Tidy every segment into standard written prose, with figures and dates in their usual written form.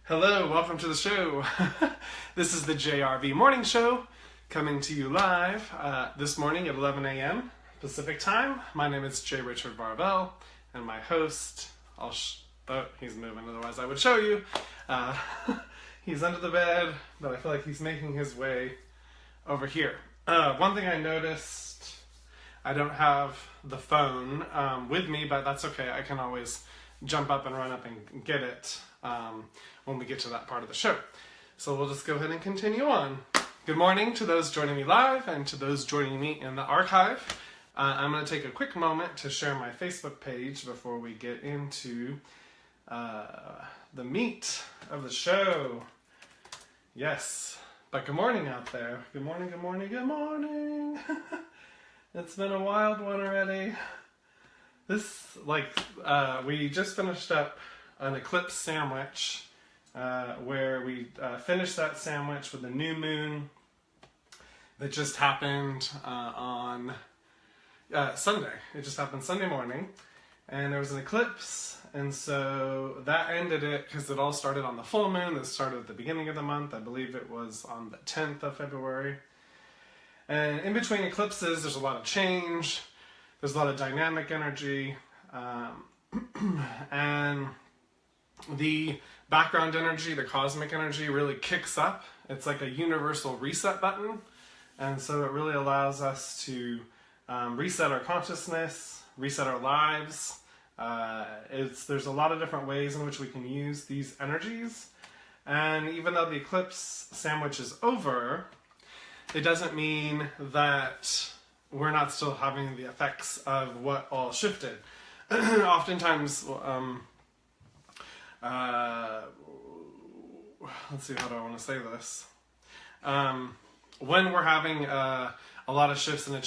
Hello, welcome to the show. This is the JRV Morning Show, coming to you live this morning at 11 a.m. Pacific Time. My name is J. Richard Varvel, and my host, he's moving, otherwise I would show you. He's under the bed, but I feel like he's making his way over here. One thing I noticed, I don't have the phone with me, but that's okay. I can always jump up and run up and get it when we get to that part of the show. So we'll just go ahead and continue on. Good morning to those joining me live and to those joining me in the archive. I'm going to take a quick moment to share my Facebook page before we get into the meat of the show. Yes, but good morning out there. Good morning, good morning, good morning. It's been a wild one already. We just finished up an eclipse sandwich where we finished that sandwich with a new moon that just happened on Sunday. It just happened Sunday morning, and there was an eclipse, and so that ended it because it all started on the full moon. It started at the beginning of the month. I believe it was on the 10th of February. And in between eclipses, there's a lot of change. There's a lot of dynamic energy, and the background energy, the cosmic energy, really kicks up. It's like a universal reset button, and so it really allows us to reset our consciousness, reset our lives. There's a lot of different ways in which we can use these energies, and even though the eclipse sandwich is over, it doesn't mean that we're not still having the effects of what all shifted. Oftentimes, let's see, how do I want to say this? When we're having a lot of shifts and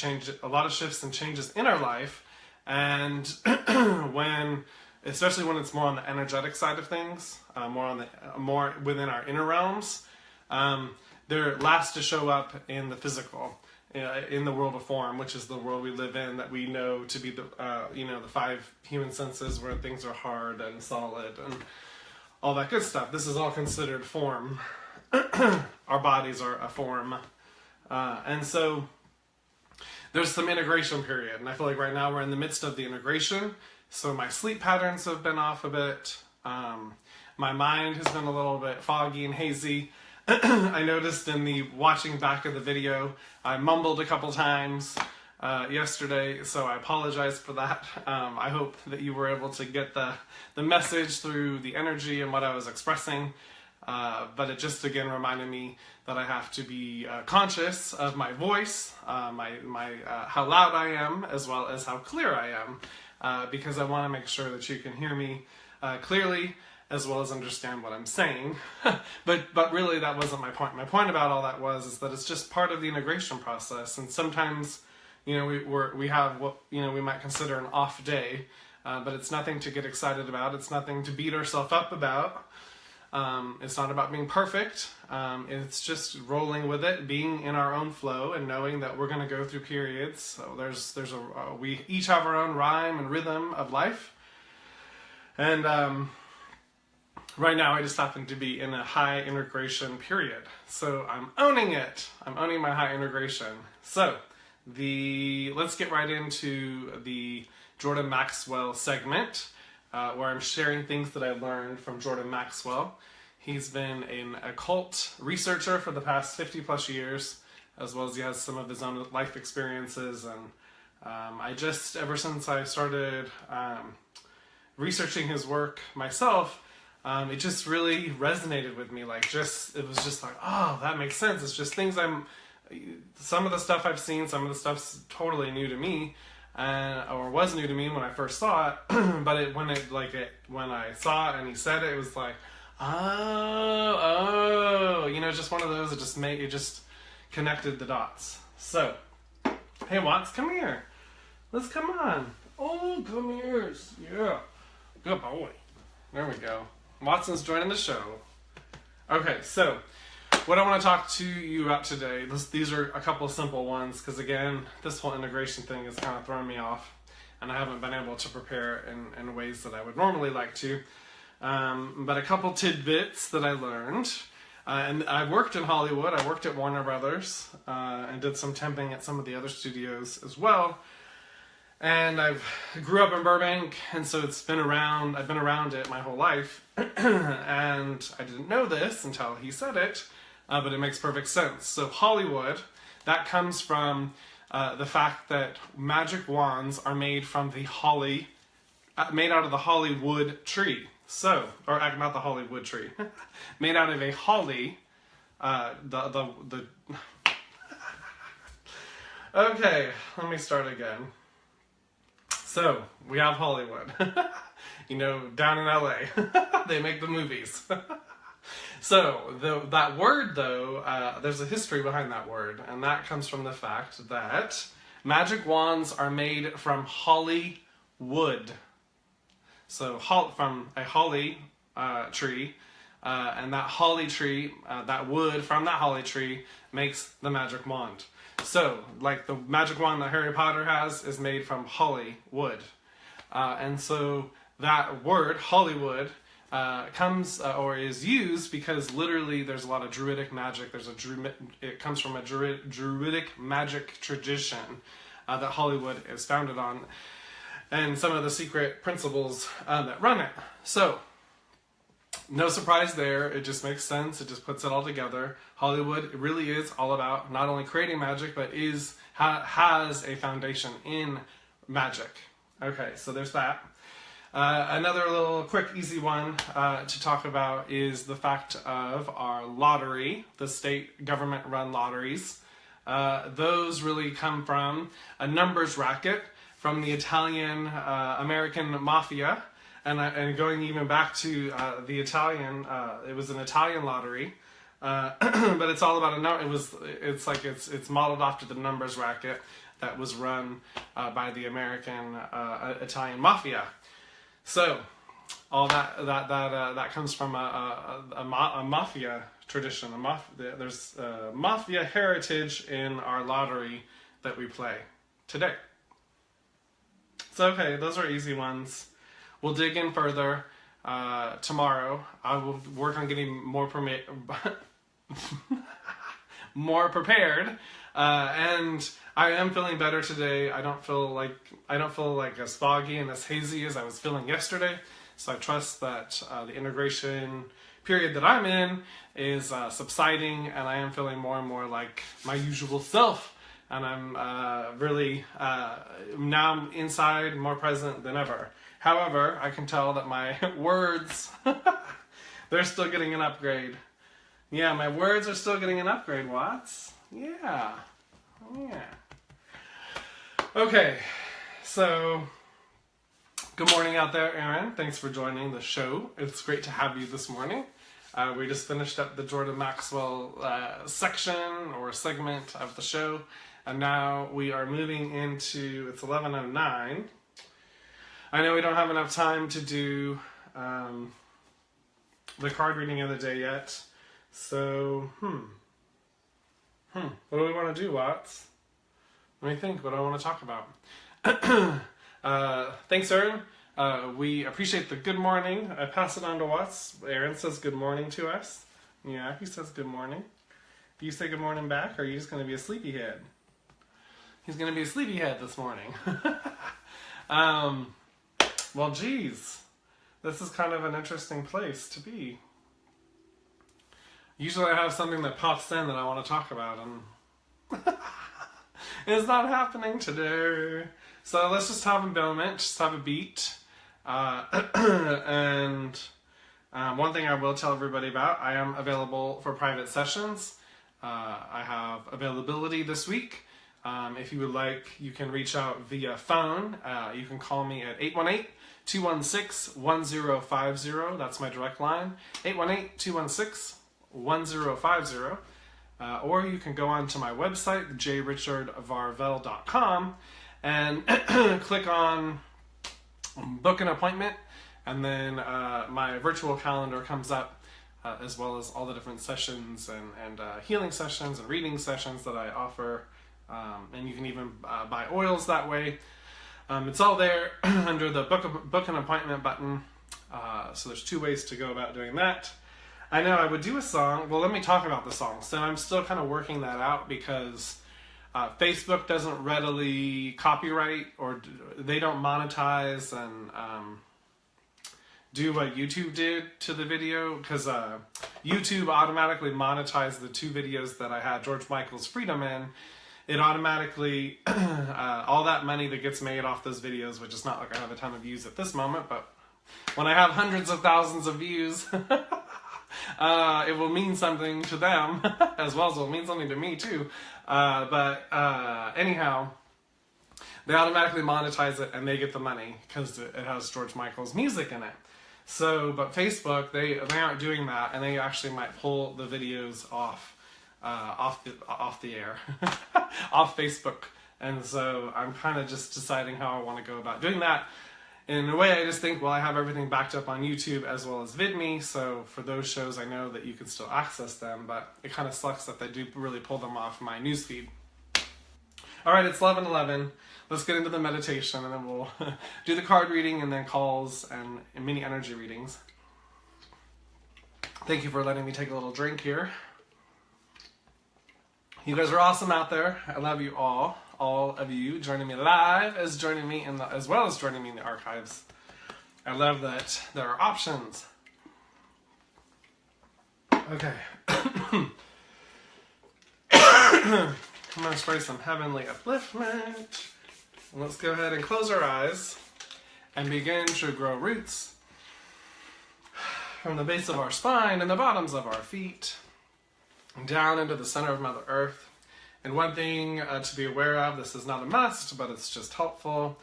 changes in our life, and especially when it's more on the energetic side of things, more within our inner realms, they're last to show up in the physical. In the world of form, which is the world we live in, that we know to be the five human senses, where things are hard and solid and all that good stuff. This is all considered form. Our bodies are a form, and so there's some integration period, and I feel like right now we're in the midst of the integration. So my sleep patterns have been off a bit. My mind has been a little bit foggy and hazy. I noticed in the watching back of the video, I mumbled a couple times yesterday, so I apologize for that. I hope that you were able to get the message through the energy and what I was expressing, but it just again reminded me that I have to be conscious of my voice, how loud I am, as well as how clear I am, because I want to make sure that you can hear me clearly, as well as understand what I'm saying. but really that wasn't my point. My point about all that is that it's just part of the integration process, and sometimes, we have what, we might consider an off day, but it's nothing to get excited about. It's nothing to beat ourselves up about. It's not about being perfect. It's just rolling with it, being in our own flow, and knowing that we're going to go through periods. So we each have our own rhyme and rhythm of life, and right now, I just happen to be in a high integration period. So I'm owning it. I'm owning my high integration. So let's get right into the Jordan Maxwell segment, where I'm sharing things that I learned from Jordan Maxwell. He's been an occult researcher for the past 50 plus years, as well as he has some of his own life experiences. And ever since I started researching his work myself, it just really resonated with me. It was just like, oh, that makes sense. It's just things some of the stuff I've seen, some of the stuff's totally new to me, or was new to me when I first saw it. But when I saw it and he said it, it was like, just one of those that it just connected the dots. So, hey Watts, come here. Let's come on. Oh, come here. Yeah. Good boy. There we go. Watson's joining the show. Okay, so what I want to talk to you about today, these are a couple of simple ones, because again, this whole integration thing is kind of throwing me off, and I haven't been able to prepare in ways that I would normally like to. But a couple tidbits that I learned. And I worked in Hollywood. I worked at Warner Brothers and did some temping at some of the other studios as well. And I grew up in Burbank, and so it's been around. I've been around it my whole life, and I didn't know this until he said it, but it makes perfect sense. So Hollywood, that comes from the fact that magic wands are made from the holly, made out of the Hollywood tree. So, or not the Hollywood tree, made out of a holly. Okay, let me start again. So, we have Hollywood, you know, down in LA, they make the movies. So, that word though, there's a history behind that word, and that comes from the fact that magic wands are made from holly wood. So, from a holly tree, and that holly tree, that wood from that holly tree makes the magic wand. So, like the magic wand that Harry Potter has is made from holly wood. And so that word, Hollywood, comes or is used because literally there's a lot of Druidic magic. It comes from a Druidic magic tradition that Hollywood is founded on, and some of the secret principles that run it. So, no surprise there, it just makes sense, it just puts it all together. Hollywood really is all about not only creating magic, but has a foundation in magic. Okay, so there's that. Another little quick, easy one to talk about is the fact of our lottery, the state government-run lotteries. Those really come from a numbers racket from the Italian American mafia. And going even back to the Italian, it was an Italian lottery, but it's all about a number. It's modeled after the numbers racket that was run by the American Italian mafia. So all that comes from a mafia tradition. There's mafia heritage in our lottery that we play today. So okay, those are easy ones. We'll dig in further tomorrow. I will work on getting more prepared, and I am feeling better today. I don't feel like as foggy and as hazy as I was feeling yesterday. So I trust that the integration period that I'm in is subsiding, and I am feeling more and more like my usual self. And I'm really now inside, more present than ever. However, I can tell that my words, they're still getting an upgrade. Yeah, my words are still getting an upgrade, Watts. Yeah. Okay, so good morning out there, Aaron. Thanks for joining the show. It's great to have you this morning. We just finished up the Jordan Maxwell section or segment of the show, and now we are moving into, it's 11:09. I know we don't have enough time to do the card reading of the day yet, so, what do we want to do, Watts? Let me think what I want to talk about. Thanks, Aaron. We appreciate the good morning. I pass it on to Watts. Aaron says good morning to us. Yeah, he says good morning. Do you say good morning back, or are you just going to be a sleepyhead? He's going to be a sleepyhead this morning. Well, geez, this is kind of an interesting place to be. Usually I have something that pops in that I want to talk about, and it's not happening today. So let's just have a moment, just have a beat. And one thing I will tell everybody about, I am available for private sessions. I have availability this week. If you would like, you can reach out via phone. You can call me at 818-216-1050. That's my direct line, 818-216-1050. Or you can go on to my website, jrichardvarvel.com, and click on book an appointment, and then my virtual calendar comes up, as well as all the different sessions and healing sessions and reading sessions that I offer. And you can even buy oils that way. It's all there under the book an appointment button. So there's 2 ways to go about doing that. I know I would do a song. Well, let me talk about the song. So I'm still kind of working that out because Facebook doesn't readily copyright, or they don't monetize and do what YouTube did to the video, because YouTube automatically monetized the 2 videos that I had George Michael's Freedom in. It automatically, all that money that gets made off those videos, which is not like I have a ton of views at this moment, but when I have hundreds of thousands of views, it will mean something to them, as well as it will mean something to me too. Anyhow, they automatically monetize it and they get the money because it has George Michael's music in it. So, but Facebook, they aren't doing that, and they actually might pull the videos off the air, off Facebook. And so I'm kind of just deciding how I want to go about doing that. In a way, I just think, well, I have everything backed up on YouTube as well as VidMe, so for those shows, I know that you can still access them, but it kind of sucks that they do really pull them off my newsfeed. All right, it's 11:11. Let's get into the meditation, and then we'll do the card reading and then calls and mini energy readings. Thank you for letting me take a little drink here. You guys are awesome out there. I love you all of you joining me live, as well as joining me in the archives. I love that there are options. Okay. I'm going to spray some heavenly upliftment. And let's go ahead and close our eyes and begin to grow roots from the base of our spine and the bottoms of our feet down into the center of Mother Earth. And one thing to be aware of, this is not a must, but it's just helpful.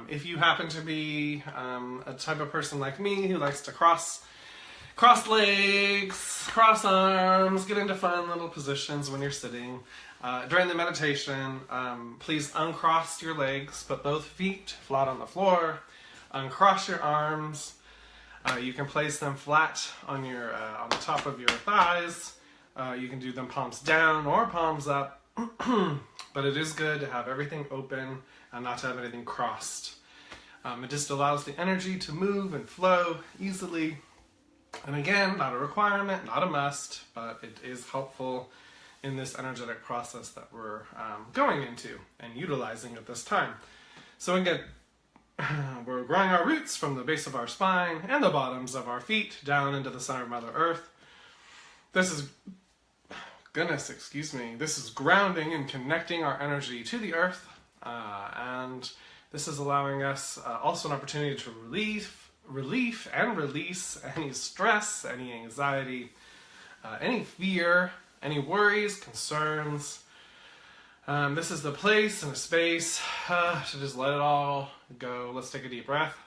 If you happen to be a type of person like me who likes to cross legs, cross arms, get into fun little positions when you're sitting, during the meditation, please uncross your legs, put both feet flat on the floor, uncross your arms. You can place them flat on on the top of your thighs. You can do them palms down or palms up, but it is good to have everything open and not to have anything crossed. It just allows the energy to move and flow easily. And again, not a requirement, not a must, but it is helpful in this energetic process that we're going into and utilizing at this time. So again, we're growing our roots from the base of our spine and the bottoms of our feet down into the center of Mother Earth. This is grounding and connecting our energy to the earth, and this is allowing us also an opportunity to relief and release any stress, any anxiety, any fear, any worries, concerns. This is the place and the space to just let it all go. Let's take a deep breath.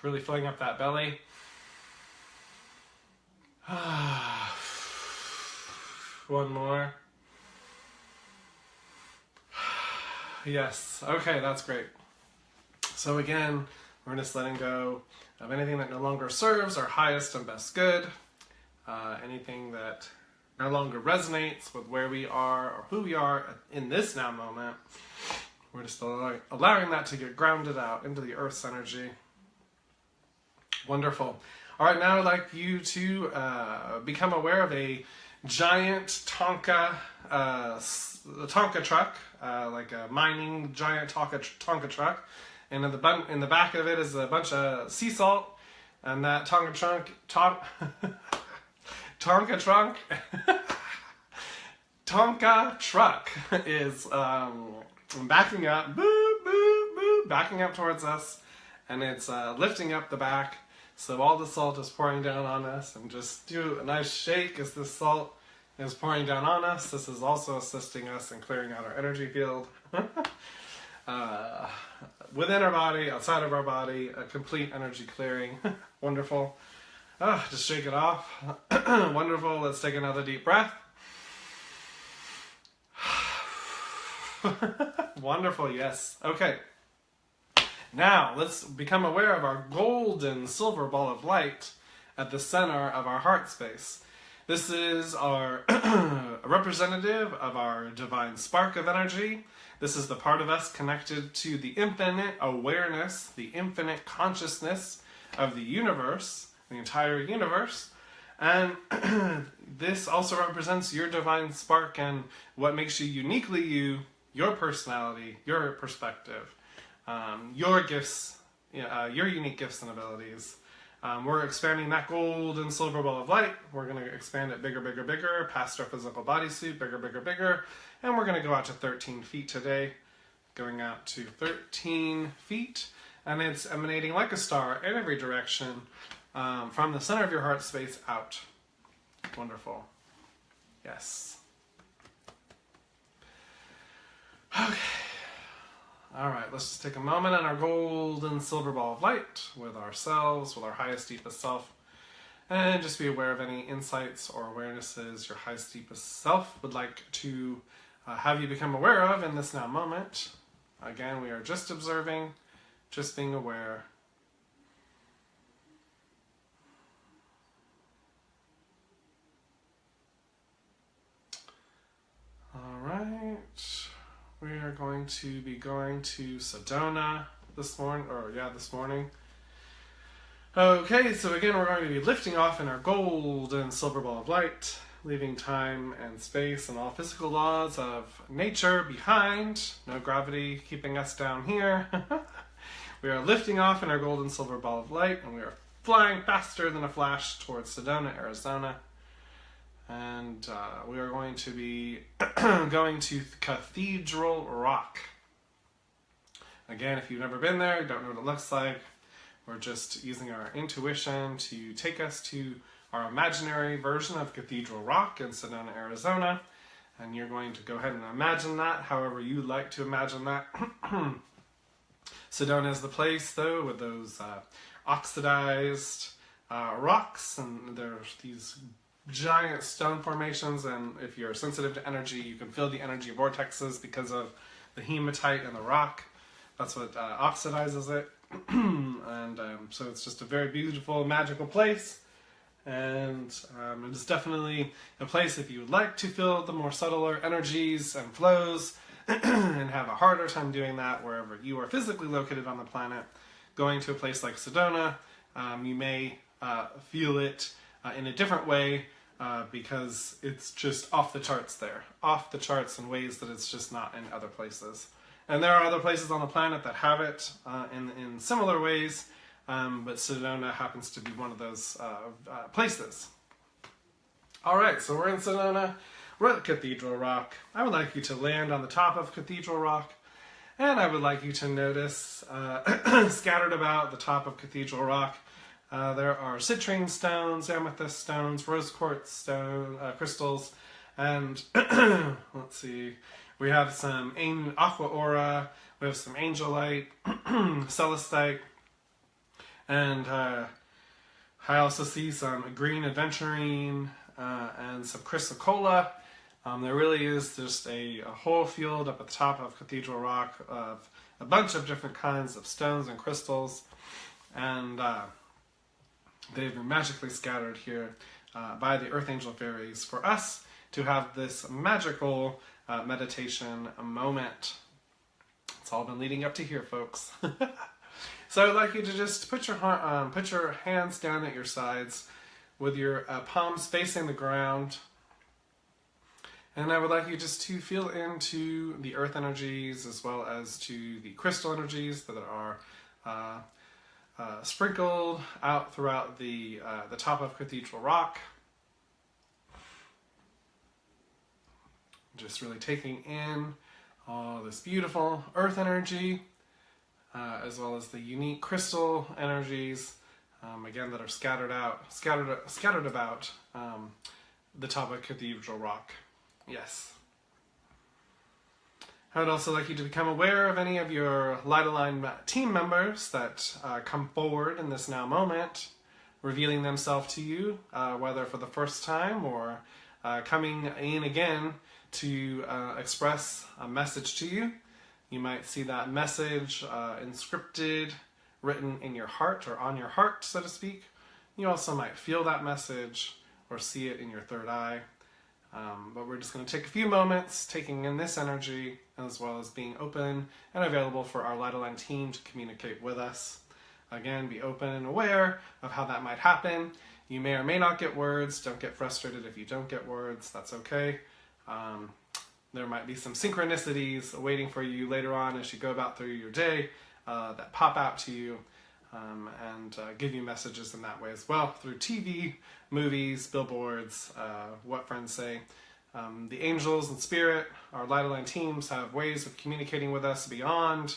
Really filling up that belly. One more. Yes. Okay, that's great. So again, we're just letting go of anything that no longer serves our highest and best good. Anything that no longer resonates with where we are or who we are in this now moment. We're just allowing that to get grounded out into the earth's energy. Wonderful. All right, now I'd like you to become aware of a giant Tonka truck, like a mining giant Tonka truck, and in the back of it is a bunch of sea salt, and that Tonka truck is backing up, backing up towards us, and it's lifting up the back. So all the salt is pouring down on us, and just do a nice shake as the salt is pouring down on us. This is also assisting us in clearing out our energy field. Within our body, outside of our body, a complete energy clearing. Wonderful. Just shake it off. Wonderful. Let's take another deep breath. Wonderful, yes. Okay. Now, let's become aware of our golden silver ball of light at the center of our heart space. This is our representative of our divine spark of energy. This is the part of us connected to the infinite awareness, the infinite consciousness of the universe, the entire universe. And this also represents your divine spark and what makes you uniquely you, your personality, your perspective, your gifts, your unique gifts and abilities. We're expanding that gold and silver ball of light. We're going to expand it bigger, bigger, bigger, past our physical bodysuit, bigger, bigger, bigger. And we're going to go out to 13 feet today, going out to 13 feet. And it's emanating like a star in every direction. From the center of your heart space out. Wonderful. Yes. Okay. All right, let's just take a moment in our gold and silver ball of light with ourselves, with our highest, deepest self, and just be aware of any insights or awarenesses your highest, deepest self would like to have you become aware of in this now moment. Again, we are just observing, just being aware. Alright, we are going to be going to Sedona this morning. Okay, so again we're going to be lifting off in our gold and silver ball of light, leaving time and space and all physical laws of nature behind, no gravity keeping us down here. We are lifting off in our gold and silver ball of light, and we are flying faster than a flash towards Sedona, Arizona. And we are going to be going to Cathedral Rock. Again, if you've never been there, don't know what it looks like, we're just using our intuition to take us to our imaginary version of Cathedral Rock in Sedona, Arizona. And you're going to go ahead and imagine that however you like to imagine that. Sedona is the place, though, with those oxidized rocks, and there's these giant stone formations, and if you're sensitive to energy, you can feel the energy vortexes because of the hematite in the rock. That's what oxidizes it. And so it's just a very beautiful, magical place. And it is definitely a place if you would like to feel the more subtler energies and flows and have a harder time doing that wherever you are physically located on the planet. Going to a place like Sedona, you may feel it in a different way, because it's just off the charts there. Off the charts in ways that it's just not in other places. And there are other places on the planet that have it in similar ways, but Sedona happens to be one of those places. Alright, so we're in Sedona, we're at Cathedral Rock. I would like you to land on the top of Cathedral Rock, and I would like you to notice, scattered about the top of Cathedral Rock, there are citrine stones, amethyst stones, rose quartz stone, crystals, and let's see, we have some aqua aura, we have some angelite, celestite, and I also see some green aventurine and some chrysocolla. There really is just a whole field up at the top of Cathedral Rock of a bunch of different kinds of stones and crystals, and they've been magically scattered here by the Earth Angel Fairies for us to have this magical meditation moment. It's all been leading up to here, folks. So I'd like you to just put your hands down at your sides with your palms facing the ground. And I would like you just to feel into the earth energies as well as to the crystal energies that are sprinkled out throughout the top of Cathedral Rock. Just really taking in all this beautiful earth energy, as well as the unique crystal energies, again, that are scattered about the top of Cathedral Rock. Yes. I would also like you to become aware of any of your Light Align team members that come forward in this now moment, revealing themselves to you, whether for the first time or coming in again to express a message to you. You might see that message inscripted, written in your heart or on your heart, so to speak. You also might feel that message, or see it in your third eye. But we're just going to take a few moments taking in this energy, as well as being open and available for our Light Line team to communicate with us. Again, be open and aware of how that might happen. You may or may not get words. Don't get frustrated if you don't get words. That's okay. There might be some synchronicities waiting for you later on as you go about through your day that pop out to you and give you messages in that way as well, through TV, movies, billboards, what friends say. The angels and spirit, our Light Line teams, have ways of communicating with us beyond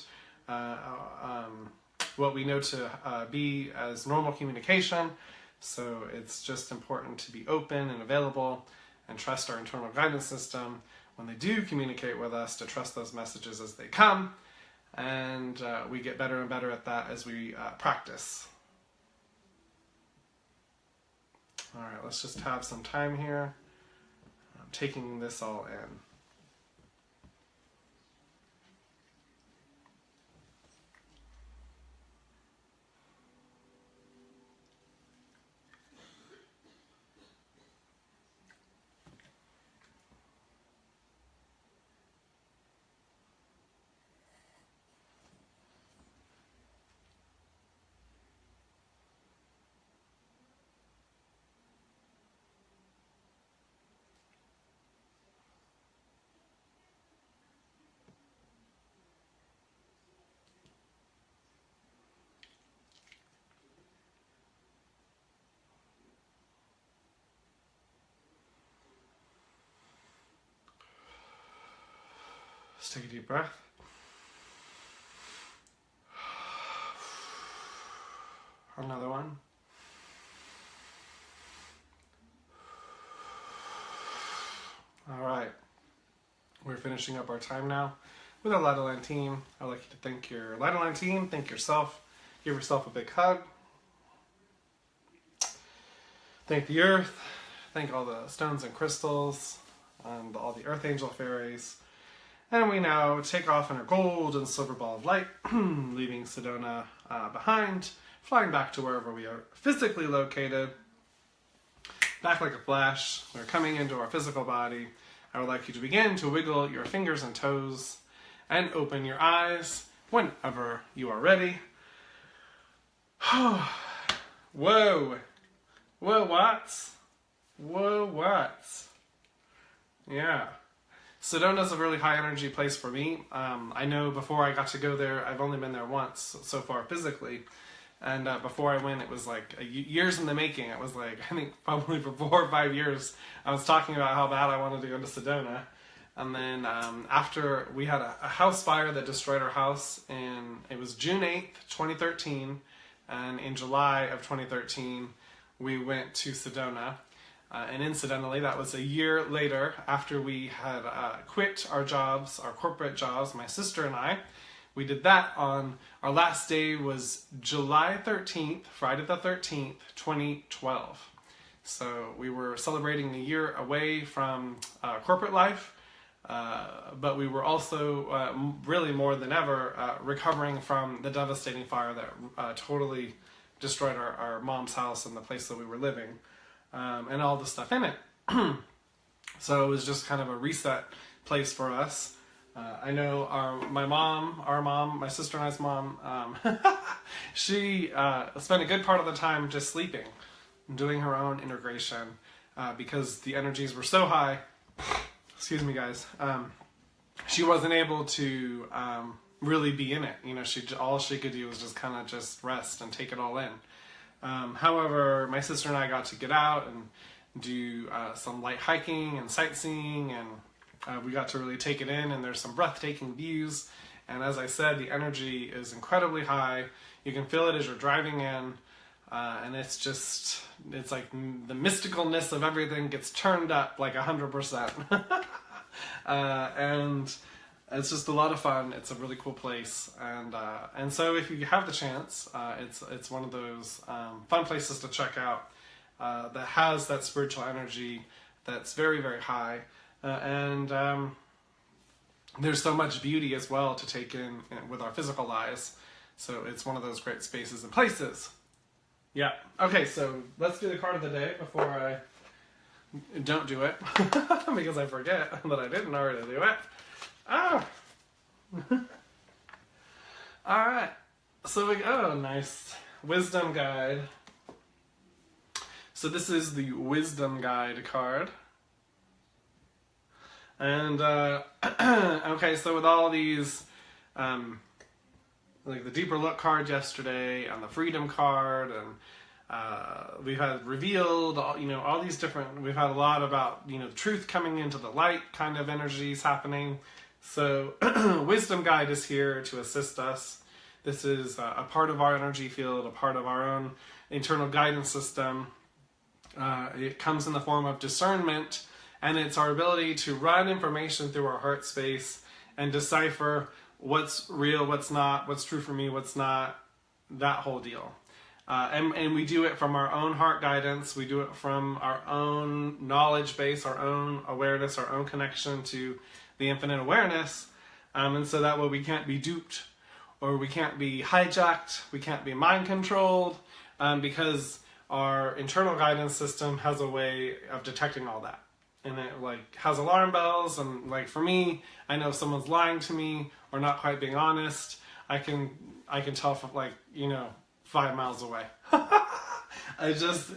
what we know to be as normal communication. So it's just important to be open and available and trust our internal guidance system when they do communicate with us, to trust those messages as they come. And we get better and better at that as we practice. All right, let's just have some time here. I'm taking this all in. Let's take a deep breath. Another one. All right. We're finishing up our time now with our Light Line team. I'd like you to thank your Light Line team, thank yourself, give yourself a big hug. Thank the earth, thank all the stones and crystals, and all the earth angel fairies. And we now take off in our gold and silver ball of light, leaving Sedona behind, flying back to wherever we are physically located. Back like a flash, we're coming into our physical body. I would like you to begin to wiggle your fingers and toes and open your eyes whenever you are ready. Whoa! Whoa, Watts? Whoa, Watts? Yeah. Sedona's a really high energy place for me. I know before I got to go there, I've only been there once so far physically. And before I went, it was like years in the making. It was like, I think probably for 4 or 5 years, I was talking about how bad I wanted to go to Sedona. And then after we had a house fire that destroyed our house, and it was June 8th, 2013. And in July of 2013, we went to Sedona. And incidentally, that was a year later after we had quit our jobs, our corporate jobs, my sister and I. We did that on, our last day was July 13th, Friday the 13th, 2012. So we were celebrating a year away from corporate life, but we were also really more than ever recovering from the devastating fire that totally destroyed our mom's house and the place that we were living. And all the stuff in it. So it was just kind of a reset place for us. I know my sister and I's mom, she spent a good part of the time just sleeping, doing her own integration, because the energies were so high. Excuse me, guys. She wasn't able to really be in it. You know, all she could do was just rest and take it all in. However, my sister and I got to get out and do some light hiking and sightseeing, and we got to really take it in, and there's some breathtaking views. And as I said, the energy is incredibly high. You can feel it as you're driving in, and it's like the mysticalness of everything gets turned up like 100%. And it's just a lot of fun. It's a really cool place, and so if you have the chance, it's one of those fun places to check out that has that spiritual energy that's very, very high, and there's so much beauty as well to take in with our physical eyes. So it's one of those great spaces and places. Yeah. Okay, so let's do the card of the day before I don't do it because I forget that I didn't already do it. Oh. All right. So we go. Nice wisdom guide. So this is the wisdom guide card. And okay, so with all these, like the deeper look card yesterday, and the freedom card, and we've had revealed, all these different, we've had a lot about, the truth coming into the light kind of energies happening. So wisdom guide is here to assist us. This is a part of our energy field, a part of our own internal guidance system. It comes in the form of discernment, and it's our ability to run information through our heart space and decipher what's real, what's not, what's true for me, what's not, that whole deal. And we do it from our own heart guidance. We do it from our own knowledge base, our own awareness, our own connection to the infinite awareness. And so that way we can't be duped, or we can't be hijacked, we can't be mind controlled, because our internal guidance system has a way of detecting all that. And it has alarm bells, and for me, I know if someone's lying to me or not quite being honest, I can tell from 5 miles away. It just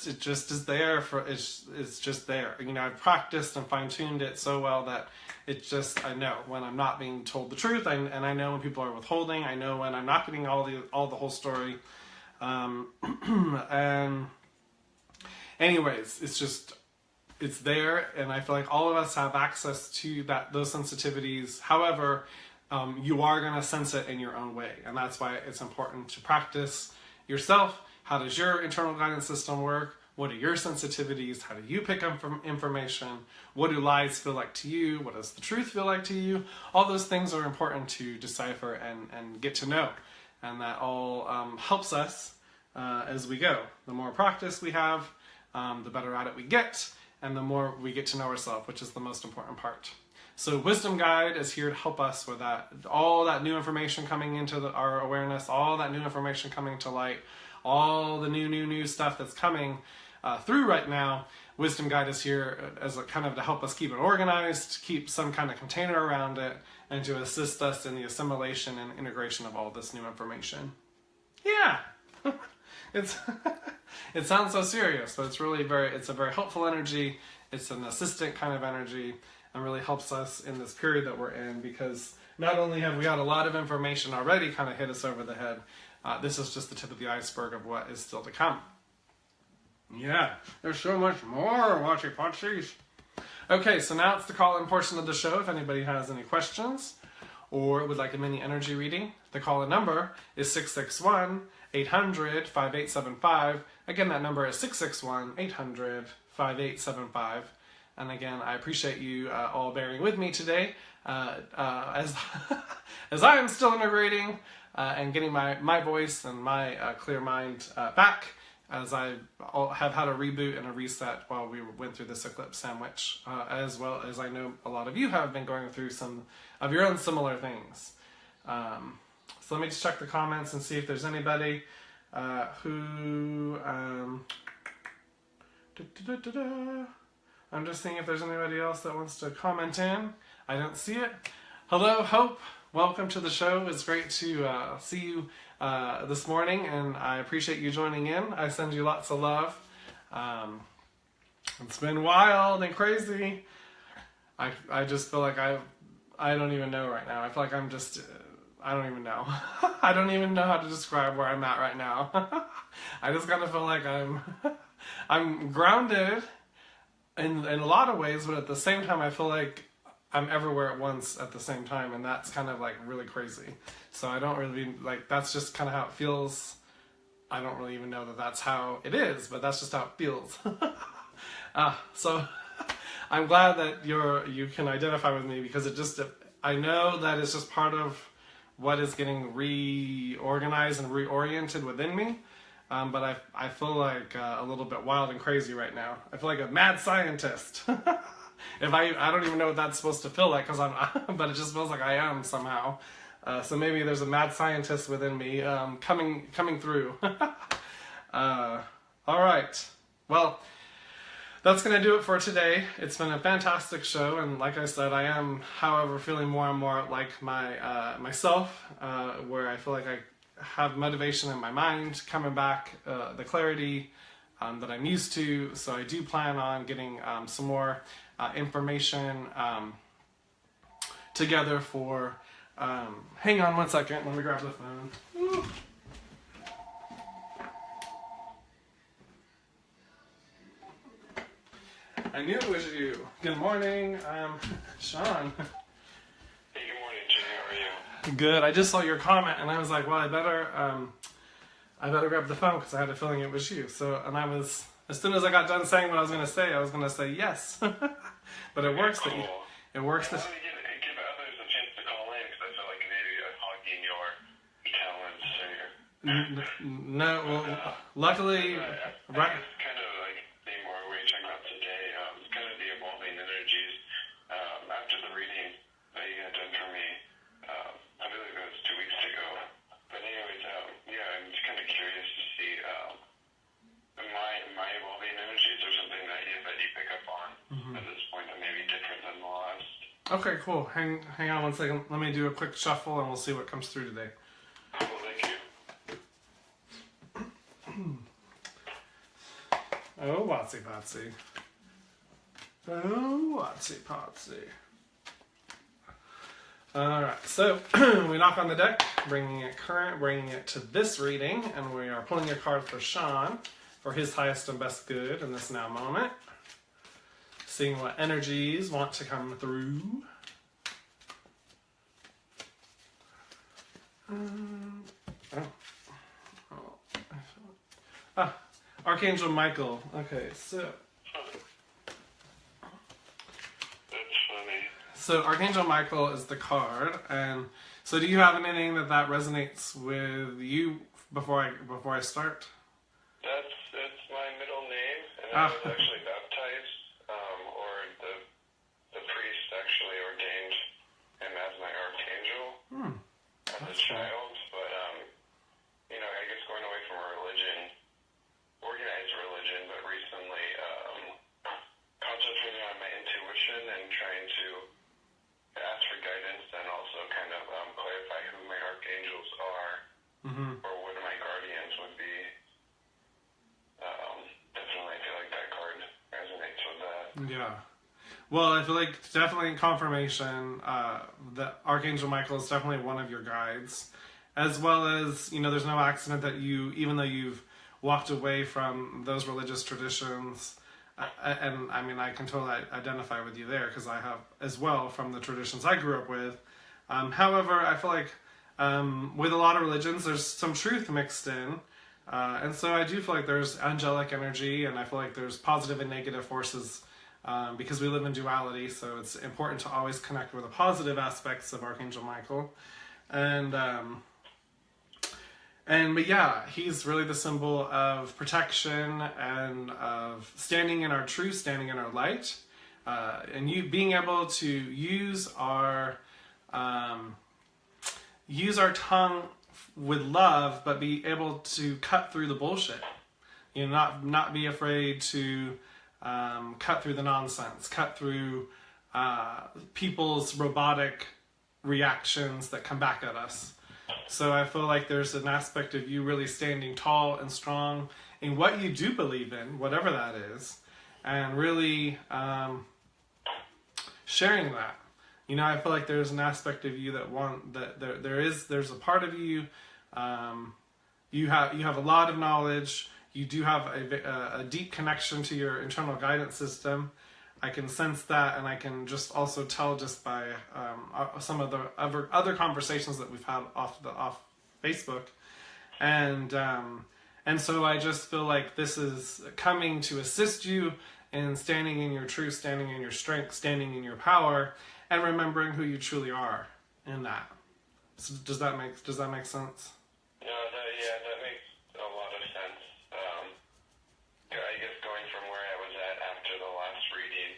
is there it's just there. I've practiced and fine-tuned it so well that I know when I'm not being told the truth, and I know when people are withholding. I know when I'm not getting all the whole story. And anyways, it's there, and I feel like all of us have access to those sensitivities. However, you are going to sense it in your own way, and that's why it's important to practice yourself. How does your internal guidance system work? What are your sensitivities? How do you pick up information? What do lies feel like to you? What does the truth feel like to you? All those things are important to decipher and get to know, and that all helps us as we go. The more practice we have, the better at it we get, and the more we get to know ourselves, which is the most important part. So Wisdom Guide is here to help us with that. All that new information coming into our awareness, all that new information coming to light, all the new stuff that's coming through right now. Wisdom Guide is here as a kind of to help us keep it organized, keep some kind of container around it, and to assist us in the assimilation and integration of all this new information. Yeah, it sounds so serious, but it's really it's a very helpful energy. It's an assistant kind of energy, and really helps us in this period that we're in, because not only have we got a lot of information already kind of hit us over the head, this is just the tip of the iceberg of what is still to come. Yeah, there's so much more, watchy potchies. Okay, so now it's the call-in portion of the show. If anybody has any questions or would like a mini energy reading, the call-in number is 661-800-5875. Again, that number is 661-800-5875. And again, I appreciate you all bearing with me today as I am still integrating and getting my voice and my clear mind back, as I have had a reboot and a reset while we went through this eclipse sandwich, as well as I know a lot of you have been going through some of your own similar things. So let me just check the comments and see if there's anybody who... I'm just seeing if there's anybody else that wants to comment in. I don't see it. Hello, Hope. Welcome to the show. It's great to see you this morning, and I appreciate you joining in. I send you lots of love. It's been wild and crazy. I just feel like I don't even know right now. I feel like I'm just... I don't even know. I don't even know how to describe where I'm at right now. I just kind of feel like I'm grounded in a lot of ways, but at the same time I feel like I'm everywhere at once at the same time, and that's kind of really crazy. So I don't really that's just kind of how it feels. I don't really even know that that's how it is, but that's just how it feels. So I'm glad that you can identify with me, because I know that it's just part of what is getting reorganized and reoriented within me. But I feel like a little bit wild and crazy right now. I feel like a mad scientist. I don't even know what that's supposed to feel like, but it just feels like I am somehow. So maybe there's a mad scientist within me coming through. All right. Well, that's going to do it for today. It's been a fantastic show, and like I said, I am, however, feeling more and more like myself, where I feel like I have motivation in my mind coming back, the clarity that I'm used to. So I do plan on getting some more information together for. Hang on one second. Let me grab the phone. Ooh. I knew it was you. Good morning, Sean. Hey, good morning, Jay. How are you? Good. I just saw your comment, and I was like, well, I better grab the phone because I had a feeling it was you. So, and I was, as soon as I got done saying what I was going to say yes. But it works. Cool. It works. I want to give others a chance to call in because I feel like maybe I'm hogging your talents here. No, well, luckily, right. It's kind of like the more we're talking about today, kind of the evolving energies after the reading that you had done for me. I believe it was 2 weeks ago. But anyways, yeah, I'm just kind of curious to see my evolving energies or something that you pick up on at this point that may be different than the last. Okay, cool. Hang on one second. Let me do a quick shuffle, and we'll see what comes through today. Cool, thank you. Oh, Watsy Potsy. Oh, Watsy Potsy. Alright, so we knock on the deck, bringing it current, bringing it to this reading, and we are pulling a card for Sean for his highest and best good in this now moment. Seeing what energies want to come through. Archangel Michael. Okay, so. That's funny. So Archangel Michael is the card, and so do you have anything that resonates with you before I start? That's my middle name, and I was actually baptized, or the priest actually ordained him as my archangel as a child. But I guess going away from a religion, organized religion, but recently concentrating on my intuition and trying to ask for guidance and also kind of clarify who my archangels are or what my guardians would be. Definitely feel like that card resonates with that. Yeah. Well, I feel like definitely confirmation that Archangel Michael is definitely one of your guides, as well as, there's no accident that you, even though you've walked away from those religious traditions, and I mean, I can totally identify with you there because I have as well from the traditions I grew up with. However, I feel like with a lot of religions, there's some truth mixed in. And so I do feel like there's angelic energy, and I feel like there's positive and negative forces because we live in duality, so it's important to always connect with the positive aspects of Archangel Michael. But yeah, he's really the symbol of protection and of standing in our truth, standing in our light, and you being able to use our tongue with love, but be able to cut through the bullshit. Not be afraid to cut through the nonsense, cut through people's robotic reactions that come back at us. So I feel like there's an aspect of you really standing tall and strong in what you do believe in, whatever that is, and really sharing that. I feel like there's an aspect of you there's a part of you, you have a lot of knowledge, you do have a deep connection to your internal guidance system. I can sense that, and I can just also tell just by some of the other conversations that we've had off Facebook, and so I just feel like this is coming to assist you in standing in your truth, standing in your strength, standing in your power, and remembering who you truly are in that. So does that make sense? That makes a lot of sense. I guess going from where I was at after the last reading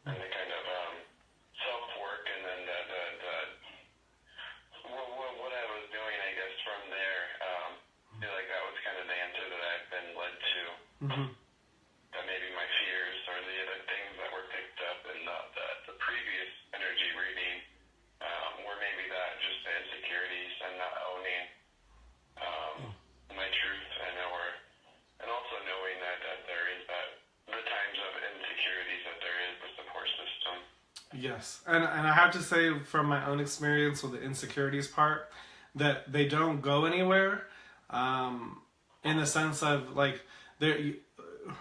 and the kind of self-work, and then what I was doing, I guess, from there, I feel like that was kind of the answer that I've been led to. That maybe my fears or Yes, and I have to say from my own experience with the insecurities part that they don't go anywhere, in the sense of like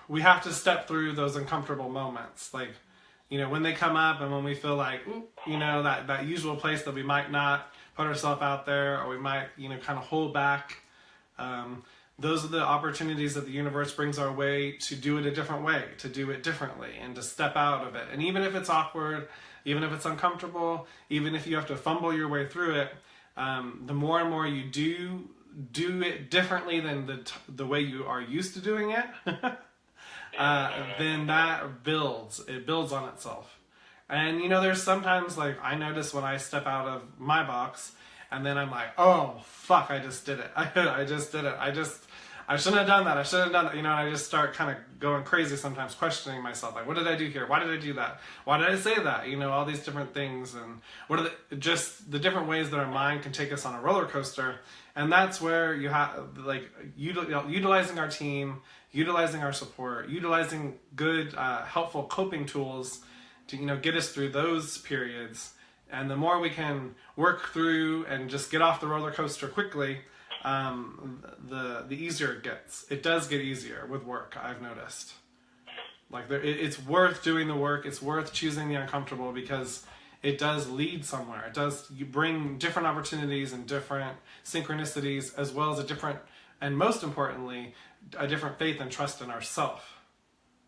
we have to step through those uncomfortable moments, like when they come up and when we feel like that usual place that we might not put ourselves out there, or we might kind of hold back. Those are the opportunities that the universe brings our way to do it a different way, to do it differently, and to step out of it. And even if it's awkward, even if it's uncomfortable, even if you have to fumble your way through it, the more and more you do it differently than the way you are used to doing it, then that builds. It builds on itself. And there's sometimes, like, I notice when I step out of my box, and then I'm like, oh fuck, I just did it. I just did it. I shouldn't have done that. I shouldn't have done that. And I just start kind of going crazy sometimes, questioning myself. Like, what did I do here? Why did I do that? Why did I say that? All these different things. And what are just the different ways that our mind can take us on a roller coaster. And that's where you have, like, utilizing our team, utilizing our support, utilizing good, helpful coping tools to, get us through those periods. And the more we can work through and just get off the roller coaster quickly, the easier it gets. It does get easier with work, I've noticed. Like, it's worth doing the work. It's worth choosing the uncomfortable, because it does lead somewhere. It does bring different opportunities and different synchronicities, as well as a different, and most importantly, a different faith and trust in ourselves,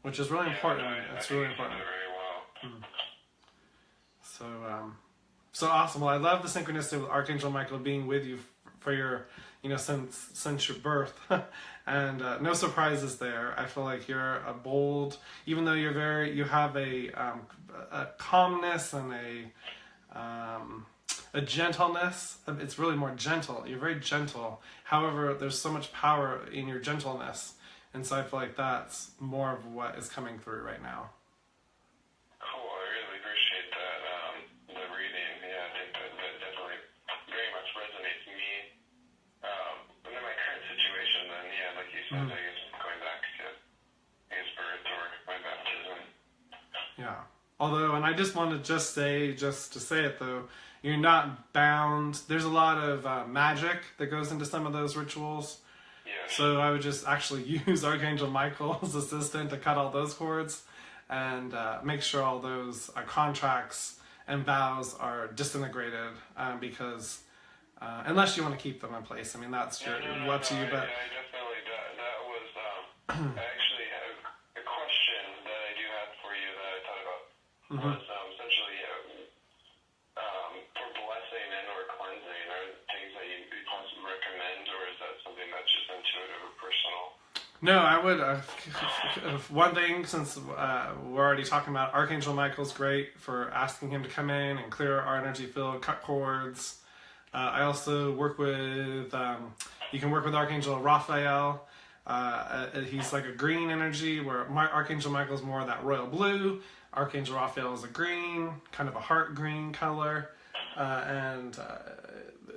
which is really important. It's really important. Very well. So awesome. Well, I love the synchronicity with Archangel Michael being with you for your, since your birth, and no surprises there. I feel like you're a bold, even though you have a calmness and a gentleness. It's really more gentle. You're very gentle. However, there's so much power in your gentleness, and so I feel like that's more of what is coming through right now. Going back to his birth or my baptism. Yeah. Although, and I just want to just to say it though, you're not bound. There's a lot of magic that goes into some of those rituals. Yes. So I would just actually use Archangel Michael's assistant to cut all those cords and make sure all those contracts and vows are disintegrated, because unless you want to keep them in place. I mean, that's up to you. But I definitely that was actually a question that I do have for you that I thought about was essentially for blessing and or cleansing, are things that you possibly recommend, or is that something that's just intuitive or personal? No, I would. One thing, since we're already talking about Archangel Michael's great for asking him to come in and clear our energy field, cut cords. I also work with, you can work with Archangel Raphael. He's like a green energy, where Archangel Michael's more of that royal blue. Archangel Raphael is a green, kind of a heart green color. And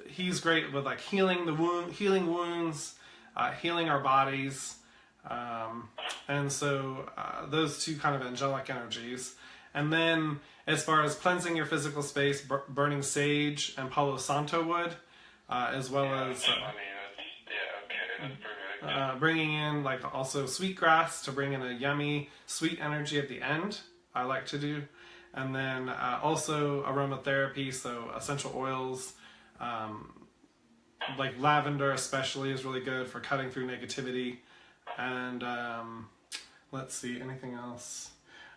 he's great with like healing wounds, healing our bodies. And so those two kind of angelic energies. And then as far as cleansing your physical space, burning sage and Palo Santo wood, as well as bringing in like also sweetgrass to bring in a yummy sweet energy at the end, I like to do. And then also aromatherapy, so essential oils, like lavender especially is really good for cutting through negativity. And let's see, anything else?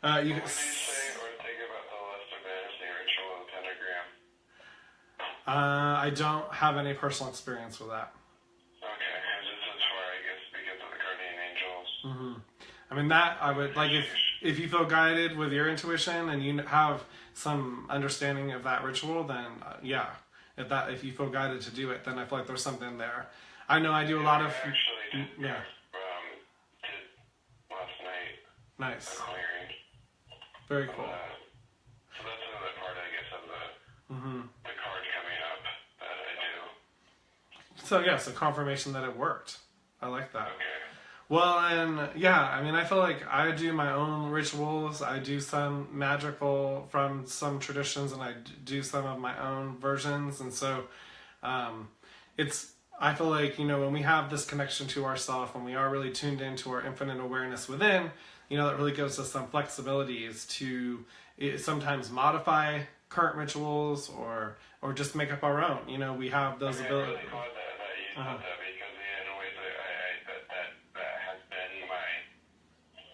You can say or think about the Lester Bannister ritual of the pentagram. I don't have any personal experience with that. Okay, this is where I guess because of the guardian angels. I mean, that I would like if you feel guided with your intuition and you have some understanding of that ritual, then yeah. If you feel guided to do it, then I feel like there's something there. I know I do a lot of did last night. Nice. Clearing. Very cool. So that's another part, I guess, of the card coming up that I do. So yeah, so confirmation that it worked. I like that. Okay. Well, and yeah, I mean, I feel like I do my own rituals. I do some magical from some traditions, and I do some of my own versions. And so, it's, I feel like, when we have this connection to ourself, when we are really tuned into our infinite awareness within, that really gives us some flexibilities to sometimes modify current rituals or just make up our own. We have those abilities. I really thought that you said that because in a way that has been my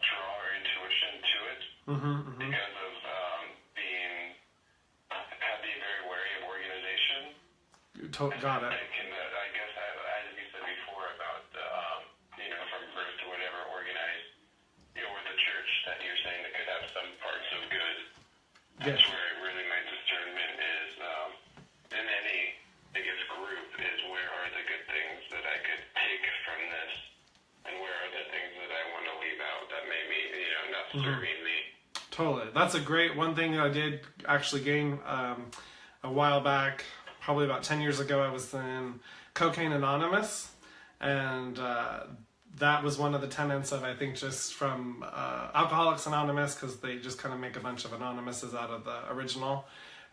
draw or intuition to it because of being very wary of organization. Got it. I guess as you said before about from birth to whatever organized with the church that you're saying that could have some parts of good. That's where really my discernment is in any, I guess, group is where are the good things that I could take from this and where are the things that I want to leave out that may be, not serving me. Totally. That's a great one thing I did actually gain a while back, probably about 10 years ago. I was in Cocaine Anonymous, and that was one of the tenets of, I think, just from Alcoholics Anonymous, because they just kind of make a bunch of anonymouses out of the original.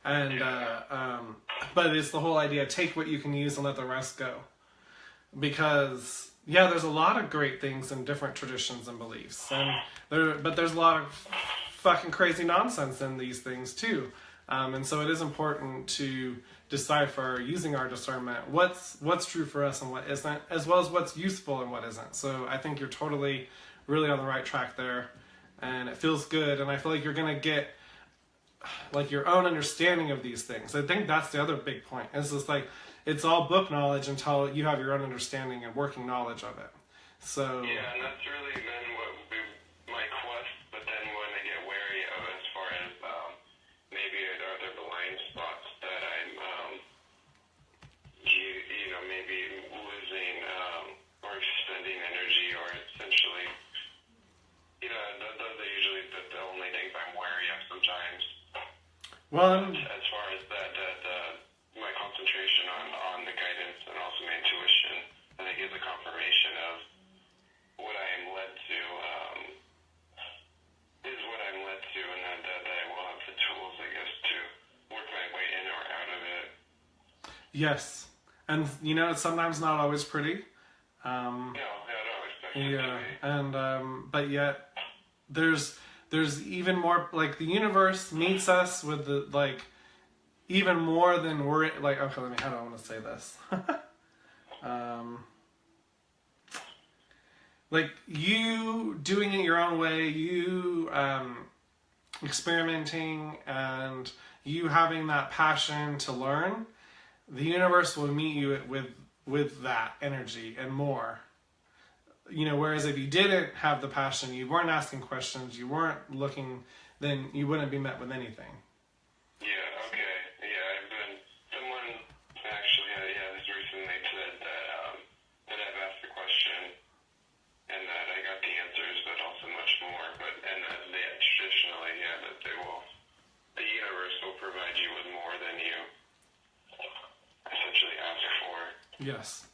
And but it's the whole idea: take what you can use and let the rest go. Because there's a lot of great things in different traditions and beliefs, but there's a lot of fucking crazy nonsense in these things too. And so it is important to decipher, using our discernment, what's true for us and what isn't, as well as what's useful and what isn't. So I think you're totally, really on the right track there, and it feels good. And I feel like you're gonna get like your own understanding of these things. I think that's the other big point. It's just like it's all book knowledge until you have your own understanding and working knowledge of it. So and that's really been my quest. But then when I get wary of as far as maybe are there blind spots that I'm maybe losing or expending energy, or essentially those are usually the only things I'm wary of sometimes. Well, as far as my concentration on the guidance and also my intuition, I think is a confirmation of what I am led to, and that I will have the tools, I guess, to work my way in or out of it. Yes. And, it's sometimes not always pretty. No, I don't expect it to be. And, but yet, there's even more, like, the universe meets us with even more than we're, like, okay, how do I want to say this? Like, you doing it your own way, you, experimenting, and you having that passion to learn, the universe will meet you with that energy and more. Whereas if you didn't have the passion, you weren't asking questions, you weren't looking, then you wouldn't be met with anything. I've been, someone actually, has recently said that I've asked the question and that I got the answers, but also much more. And that traditionally, that the universe will provide you with more than you essentially ask for. Yes.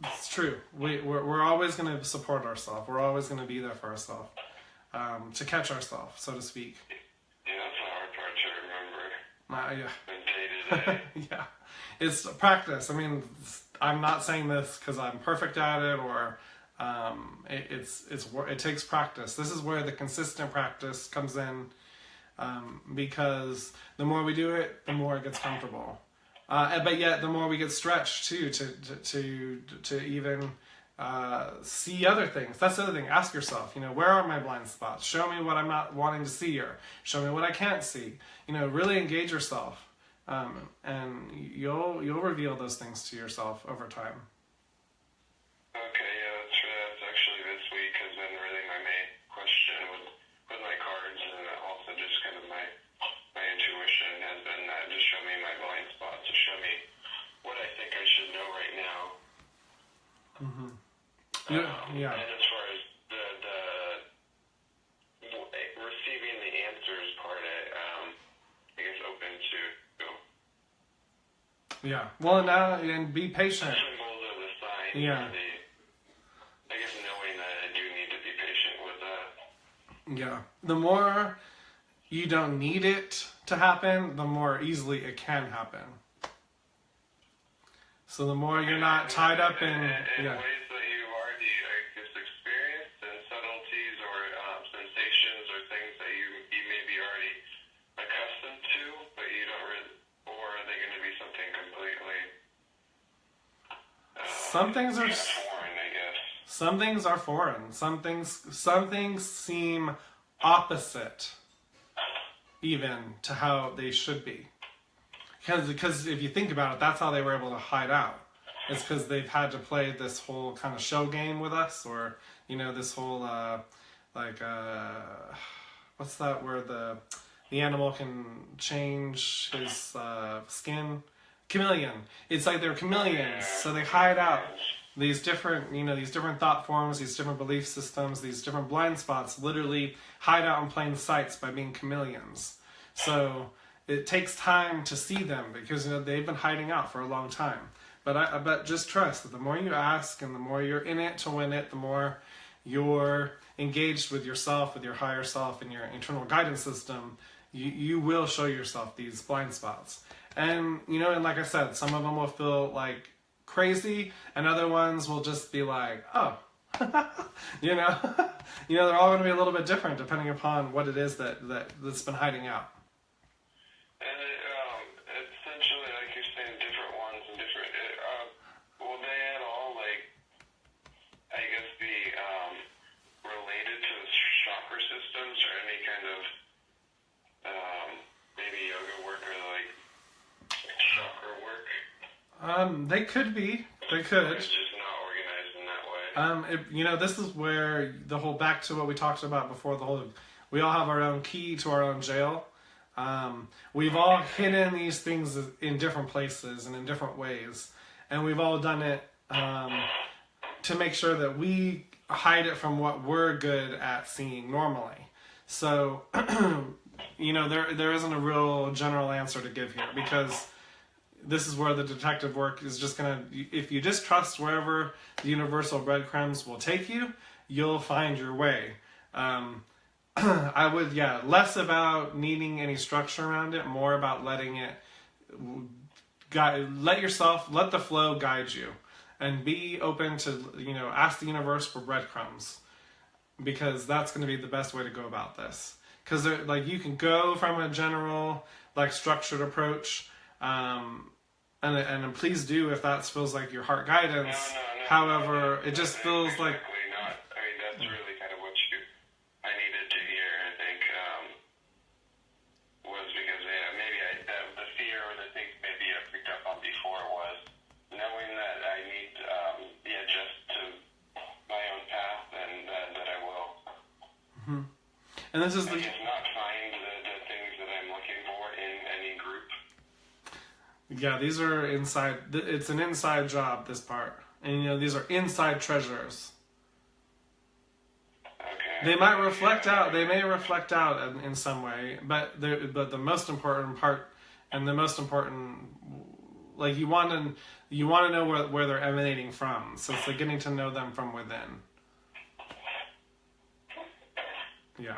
It's true. We're always going to support ourselves. We're always going to be there for ourselves. To catch ourselves, so to speak. Yeah, that's the hard part to remember. Yeah. Day to day. Yeah. It's practice. I mean, I'm not saying this because I'm perfect at it, or it takes practice. This is where the consistent practice comes in, because the more we do it, the more it gets comfortable. But yet, the more we get stretched too to even see other things. That's the other thing. Ask yourself, where are my blind spots? Show me what I'm not wanting to see, or show me what I can't see. Really engage yourself, and you'll reveal those things to yourself over time. Okay, that's actually this week has been really my main question with my cards, and also just kind of my intuition has been that just show me my blind spots, to show me what I think I should know right now. Mm-hmm. And as far as the receiving the answers part, I guess open to. Yeah. Well, now and be patient. The symbols of the signs. Yeah. I guess knowing that Yeah. The more you don't need it to happen, the more easily it can happen. So the more you're not tied up in ways that you've already, I guess, experienced, and subtleties or sensations or things that you may be already accustomed to, but you don't really, or are they going to be something completely some things are foreign, I guess. Some things are foreign. Some things seem opposite even to how they should be. Because if you think about it, that's how they were able to hide out. It's because they've had to play this whole kind of show game with us, or, you know, this whole, what's that where the animal can change his skin? Chameleon. It's like they're chameleons, so they hide out. These different, these different thought forms, these different belief systems, these different blind spots literally hide out in plain sight by being chameleons. So it takes time to see them because they've been hiding out for a long time. But just trust that the more you ask and the more you're in it to win it, the more you're engaged with yourself, with your higher self and your internal guidance system, you will show yourself these blind spots. And, and like I said, some of them will feel like crazy and other ones will just be like, oh, they're all going to be a little bit different depending upon what it is that's been hiding out. And essentially, like you're saying, different ones and different, will they at all, I guess, be related to the chakra systems or any kind of maybe yoga work or chakra work? They could be. They could. It's just not organized in that way. This is where the whole, back to what we talked about before, we all have our own key to our own jail. We've all hidden these things in different places and in different ways. And we've all done it to make sure that we hide it from what we're good at seeing normally. So, there isn't a real general answer to give here, because this is where the detective work is just going to, if you just trust wherever the universal breadcrumbs will take you, you'll find your way. I would, less about needing any structure around it, more about letting it let the flow guide you, and be open to, ask the universe for breadcrumbs, because that's going to be the best way to go about this. Because you can go from a general, structured approach, and please do if that feels like your heart guidance. No. However, it just feels like... Not. I mean, that's really kind of what I needed to hear, I think, was because maybe the fear or the things maybe I picked up on before was knowing that I need to adjust to my own path, and that I will. Mm-hmm. And this is just not find the things that I'm looking for in any group. Yeah, these are inside. It's an inside job, this part. And, these are inside treasures. Okay. They might reflect out. They may reflect out in some way, but the most important part, and the most important, you want to know where they're emanating from. So it's getting to know them from within. Yeah.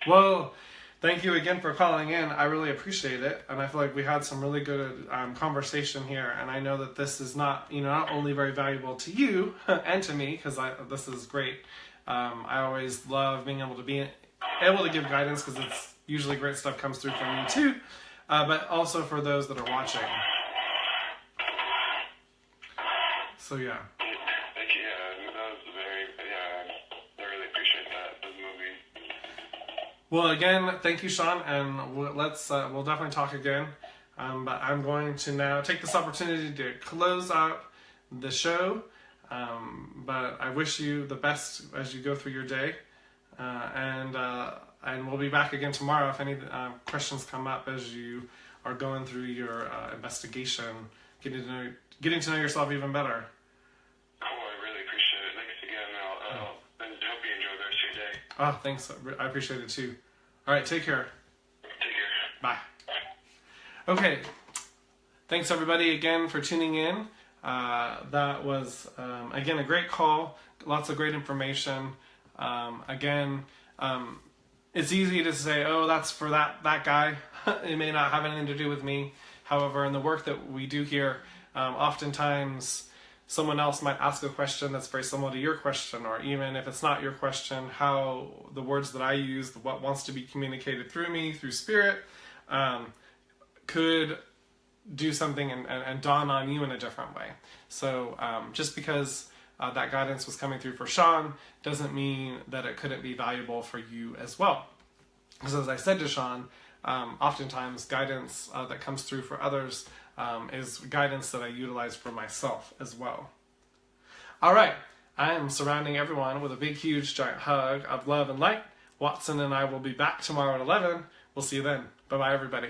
Well, thank you again for calling in. I really appreciate it. And I feel like we had some really good conversation here. And I know that this is not only very valuable to you and to me, because this is great. I always love being able to give guidance, because it's usually great stuff comes through from me too. But also for those that are watching. So yeah. Well, again, thank you, Sean, and we'll definitely talk again. But I'm going to now take this opportunity to close out the show. But I wish you the best as you go through your day, and we'll be back again tomorrow if any questions come up as you are going through your investigation, getting to know yourself even better. Cool, I really appreciate it. Thanks again. I hope you enjoy the rest of your day. Oh, thanks. I appreciate it too. All right, take care. Take care. Bye. Okay. Thanks everybody again for tuning in. That was, again, a great call. Lots of great information. Again, it's easy to say, oh, that's for that guy. It may not have anything to do with me. However, in the work that we do here, oftentimes someone else might ask a question that's very similar to your question, or even if it's not your question, how the words that I use, what wants to be communicated through me, through spirit, could do something and dawn on you in a different way. So just because that guidance was coming through for Sean doesn't mean that it couldn't be valuable for you as well. Because as I said to Sean, oftentimes guidance that comes through for others is guidance that I utilize for myself as well. All right, I am surrounding everyone with a big, huge, giant hug of love and light. Watson and I will be back tomorrow at 11. We'll see you then. Bye-bye, everybody.